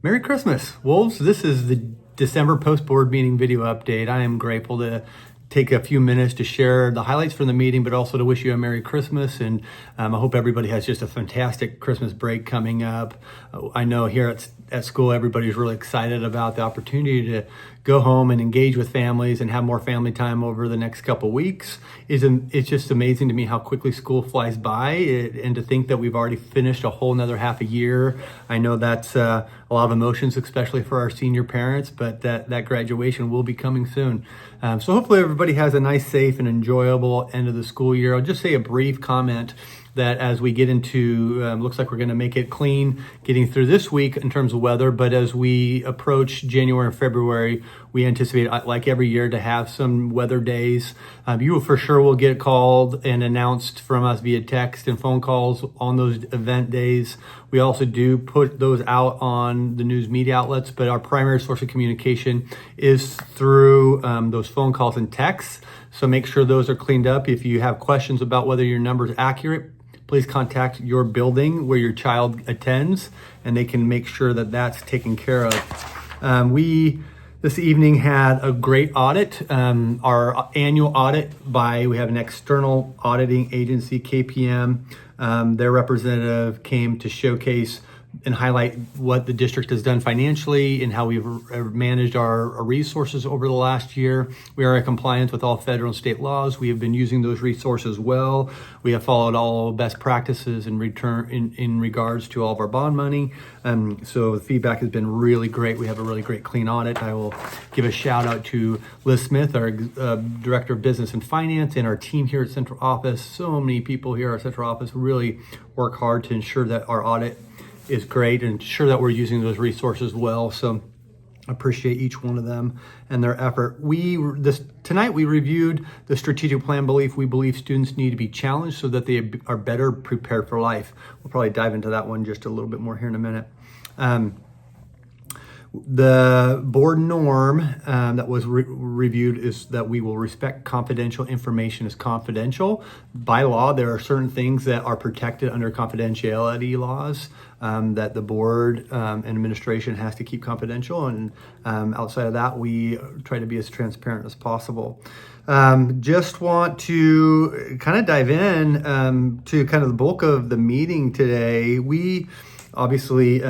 Merry Christmas, Wolves. This is the December post-board meeting video update. I am grateful to take a few minutes to share the highlights from the meeting, but also to wish you a Merry Christmas. And I hope everybody has just a fantastic Christmas break coming up. I know here at school, everybody's really excited about the opportunity to go home and engage with families and have more family time over the next couple weeks. It's just amazing to me how quickly school flies by, and to think that we've already finished a whole nother half a year. I know that's a lot of emotions, especially for our senior parents, but that graduation will be coming soon. So hopefully everybody has a nice, safe, and enjoyable end of the school year. I'll just say a brief comment that as we get into, looks like we're going to make it clean getting through this week in terms of weather, but as we approach January and February, we anticipate, like every year, to have some weather days. You for sure will get called and announced from us via text and phone calls on those event days. We also do put those out on the news media outlets, but our primary source of communication is through those phone calls and texts. So make sure those are cleaned up. If you have questions about whether your number is accurate, please contact your building where your child attends, and they can make sure that that's taken care of. We this evening had a great audit. Our annual audit we have an external auditing agency, KPM. Their representative came to showcase and highlight what the district has done financially and how we've managed our resources over the last year. We are in compliance with all federal and state laws. We have been using those resources well. We have followed all best practices in regards to all of our bond money. So the feedback has been really great. We have a really great clean audit. I will give a shout out to Liz Smith, our Director of Business and Finance, and our team here at Central Office. So many people here at Central Office really work hard to ensure that our audit is great and ensure that we're using those resources well. So appreciate each one of them and their effort. Tonight we reviewed the strategic plan belief. We believe students need to be challenged so that they are better prepared for life. We'll probably dive into that one just a little bit more here in a minute. The board norm that was reviewed is that we will respect confidential information as confidential. By law, there are certain things that are protected under confidentiality laws that the board and administration has to keep confidential. And outside of that, we try to be as transparent as possible. Just want to kind of dive in to kind of the bulk of the meeting today. We obviously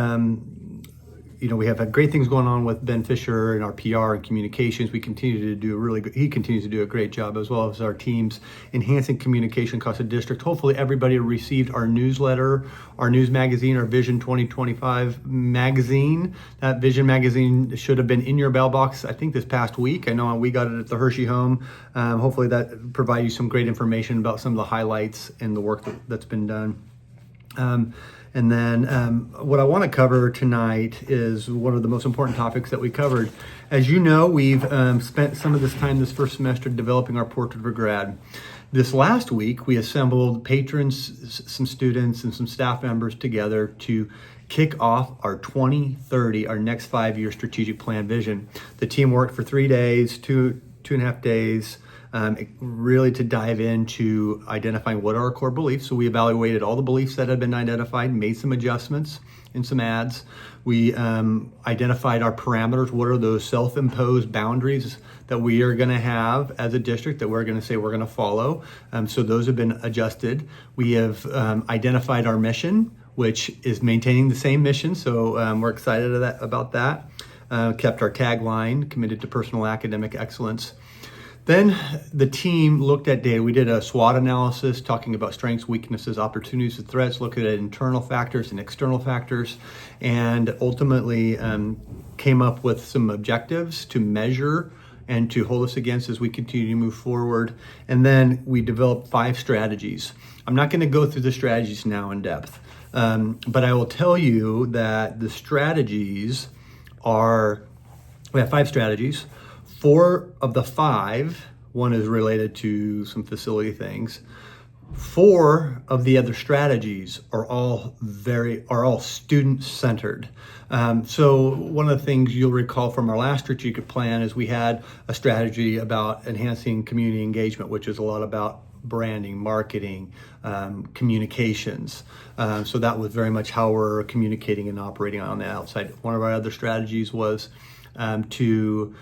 we have great things going on with Ben Fisher and our PR and communications. He continues to do a great job, as well as our teams enhancing communication across the district. Hopefully everybody received our newsletter, our news magazine, our Vision 2025 magazine. That Vision magazine should have been in your mailbox, I think, this past week. I know we got it at the Hirschi home. Hopefully that provides you some great information about some of the highlights and the work that's been done. And then what I want to cover tonight is one of the most important topics that we covered. As you know, we've spent some of this time this first semester developing our portrait of a grad. This last week, we assembled patrons, some students, and some staff members together to kick off our 2030, our next 5-year strategic plan vision. The team worked for 3 days, two and a half days, really to dive into identifying what are our core beliefs. So we evaluated all the beliefs that had been identified, made some adjustments and some adds. We identified our parameters. What are those self-imposed boundaries that we are going to have as a district that we're going to say we're going to follow? So those have been adjusted. We have identified our mission, which is maintaining the same mission. So we're excited about that. Kept our tagline, committed to personal academic excellence. Then the team looked at data. We did a SWOT analysis talking about strengths, weaknesses, opportunities, and threats, looking at internal factors and external factors, and ultimately came up with some objectives to measure and to hold us against as we continue to move forward. And then we developed 5 strategies. I'm not going to go through the strategies now in depth, but I will tell you that the strategies we have 5 strategies. 4 of the 5, one is related to some facility things. 4 of the other strategies are all student-centered. So one of the things you'll recall from our last strategic plan is we had a strategy about enhancing community engagement, which is a lot about branding, marketing, communications. So that was very much how we're communicating and operating on the outside. One of our other strategies was to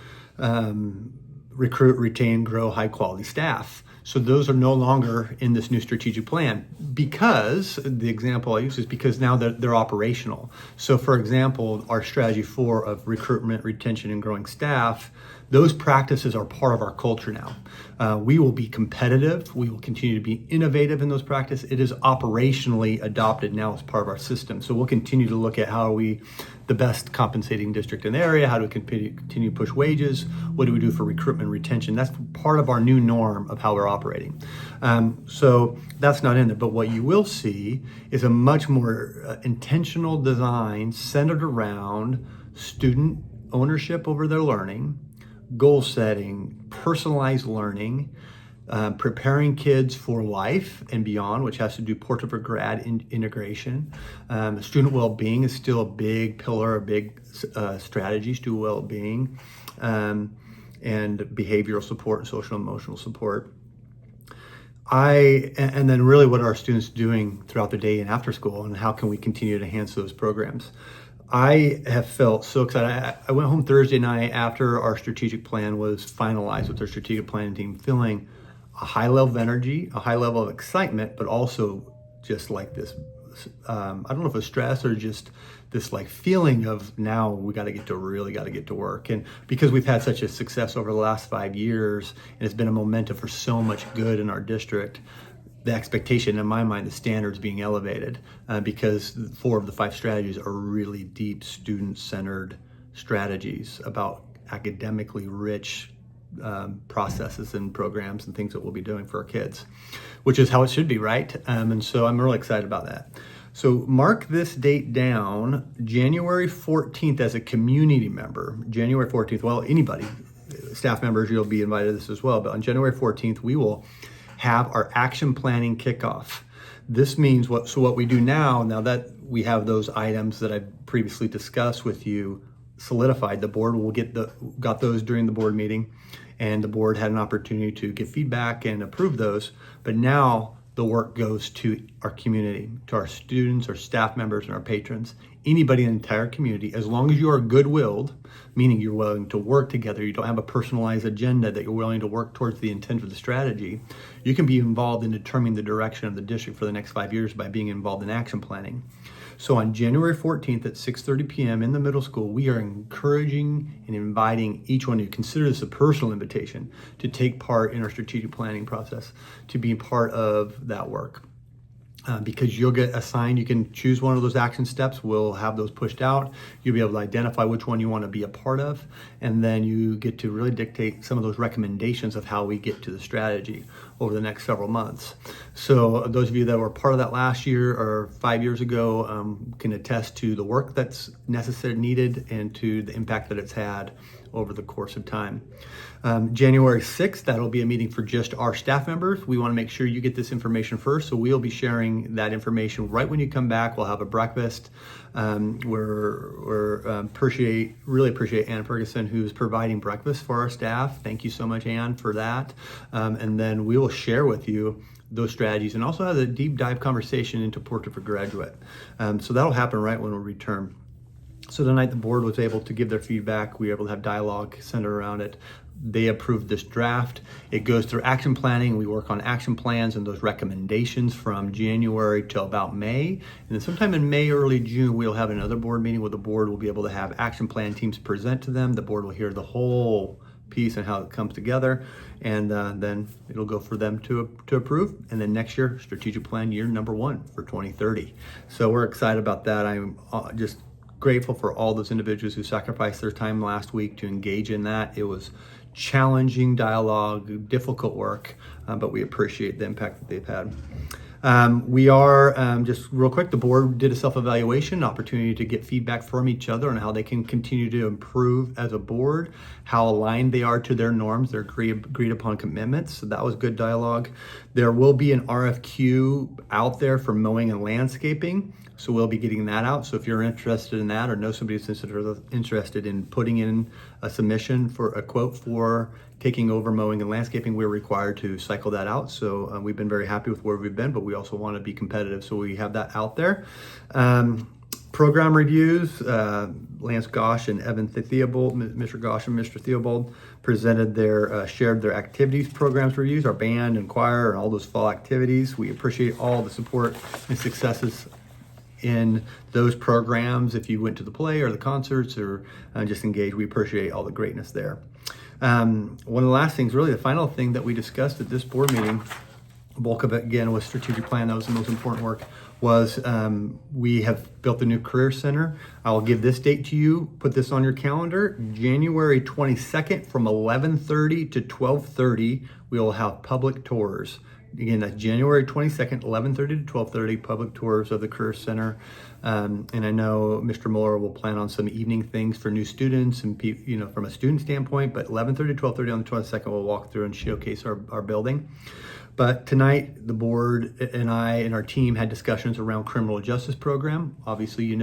recruit, retain, grow high quality staff. So those are no longer in this new strategic plan, because the example I use is because now they're operational. So for example, our strategy 4 of recruitment, retention, and growing staff, those practices are part of our culture now. We will be competitive. We will continue to be innovative in those practices. It is operationally adopted now as part of our system. So we'll continue to look at how are we the best compensating district in the area, how do we continue to push wages, what do we do for recruitment and retention. That's part of our new norm of how we're operating. So that's not in there, but what you will see is a much more intentional design centered around student ownership over their learning, goal setting, personalized learning, preparing kids for life and beyond, which has to do Porter for grad integration. Student well-being is still a big pillar, a big strategy, student well-being, and behavioral support and social and emotional support. And then really what are our students doing throughout the day and after school, and how can we continue to enhance those programs? I have felt so excited. I went home Thursday night after our strategic plan was finalized with our strategic planning team, feeling a high level of energy, a high level of excitement, but also just like this, I don't know if it's stress or just this like feeling of now we really got to get to work. And because we've had such a success over the last 5 years, and it's been a momentum for so much good in our district, the expectation in my mind, the standards being elevated, because 4 of the 5 strategies are really deep student-centered strategies about academically rich processes and programs and things that we'll be doing for our kids, which is how it should be, right? And so I'm really excited about that. So mark this date down, January 14th as a community member. January 14th, well, anybody, staff members, you'll be invited to this as well, but on January 14th, we will have our action planning kickoff. This means what we do now that we have those items that I've previously discussed with you solidified, the board will got those during the board meeting, and the board had an opportunity to give feedback and approve those. But now the work goes to our community, to our students, our staff members, and our patrons, anybody in the entire community, as long as you are good-willed, meaning you're willing to work together, you don't have a personalized agenda, that you're willing to work towards the intent of the strategy, you can be involved in determining the direction of the district for the next 5 years by being involved in action planning. So on January 14th at 6:30 p.m. in the middle school, we are encouraging and inviting each one to consider this a personal invitation to take part in our strategic planning process, to be part of that work. Because you'll get assigned, you can choose one of those action steps. We'll have those pushed out. You'll be able to identify which one you want to be a part of. And then you get to really dictate some of those recommendations of how we get to the strategy over the next several months. So those of you that were part of that last year or 5 years ago can attest to the work that's necessary, needed, and to the impact that it's had over the course of time. January 6th, that'll be a meeting for just our staff members. We want to make sure you get this information first, so we'll be sharing that information right when you come back. We'll have a breakfast. Really appreciate Ann Ferguson, who's providing breakfast for our staff. Thank you so much, Ann, for that. And then we will share with you those strategies and also have a deep dive conversation into Portrait for Graduate. So that'll happen right when we return. So tonight the board was able to give their feedback. We were able to have dialogue centered around it. They approved this draft. It goes through action planning. We work on action plans and those recommendations from January till about May. And then sometime in May, early June, we'll have another board meeting where the board will be able to have action plan teams present to them. The board will hear the whole piece and how it comes together. And then it'll go for them to approve. And then next year, strategic plan year number 1 for 2030. So we're excited about that. I'm just grateful for all those individuals who sacrificed their time last week to engage in that. It was challenging dialogue, difficult work, but we appreciate the impact that they've had. We are, just real quick, the board did a self-evaluation, opportunity to get feedback from each other on how they can continue to improve as a board, how aligned they are to their norms, their agreed upon commitments. So that was good dialogue. There will be an RFQ out there for mowing and landscaping. So we'll be getting that out. So if you're interested in that or know somebody who's interested in putting in a submission for a quote for taking over mowing and landscaping, we're required to cycle that out. So we've been very happy with where we've been, but we also want to be competitive. So we have that out there. Program reviews, Lance Gosh and Evan Theobald, Mr. Gosh and Mr. Theobald presented shared their activities, programs reviews, our band and choir and all those fall activities. We appreciate all the support and successes in those programs. If you went to the play or the concerts or just engaged, we appreciate all the greatness there. One of the last things, really the final thing that we discussed at this board meeting, the bulk of it again was strategic plan. That was the most important work. Was we have built a new career center. I'll give this date to you. Put this on your calendar. January 22nd from 11:30 to 12:30, we will have public tours. Again, that's January 22nd, 11:30 to 12:30, public tours of the Career Center. And I know Mr. Mueller will plan on some evening things for new students and from a student standpoint, but 11:30 to 12:30 on the 22nd, we'll walk through and showcase our building. But tonight, the board and I and our team had discussions around criminal justice program. Obviously,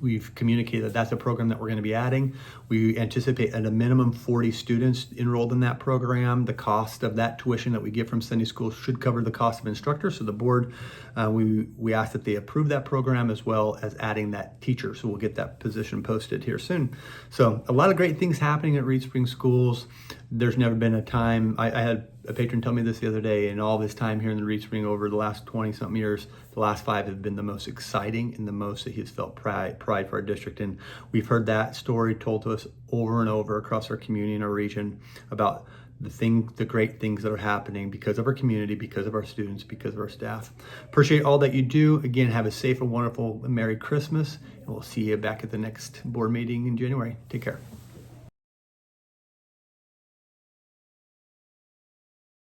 we've communicated that that's a program that we're going to be adding. We anticipate at a minimum 40 students enrolled in that program. The cost of that tuition that we get from Sunday school should cover the cost of instructors. So the board, we ask that they approve that program as well as adding that teacher. So we'll get that position posted here soon. So a lot of great things happening at Reed Spring Schools. There's never been a time, I had a patron tell me this the other day, and all this time here in the Reed Spring over the last 20-something years, the last 5 have been the most exciting and the most that he's felt pride for our district. And we've heard that story told to us over and over across our community and our region about the great things that are happening because of our community, because of our students, because of our staff. Appreciate all that you do. Again, have a safe and wonderful Merry Christmas, and we'll see you back at the next board meeting in January. Take care.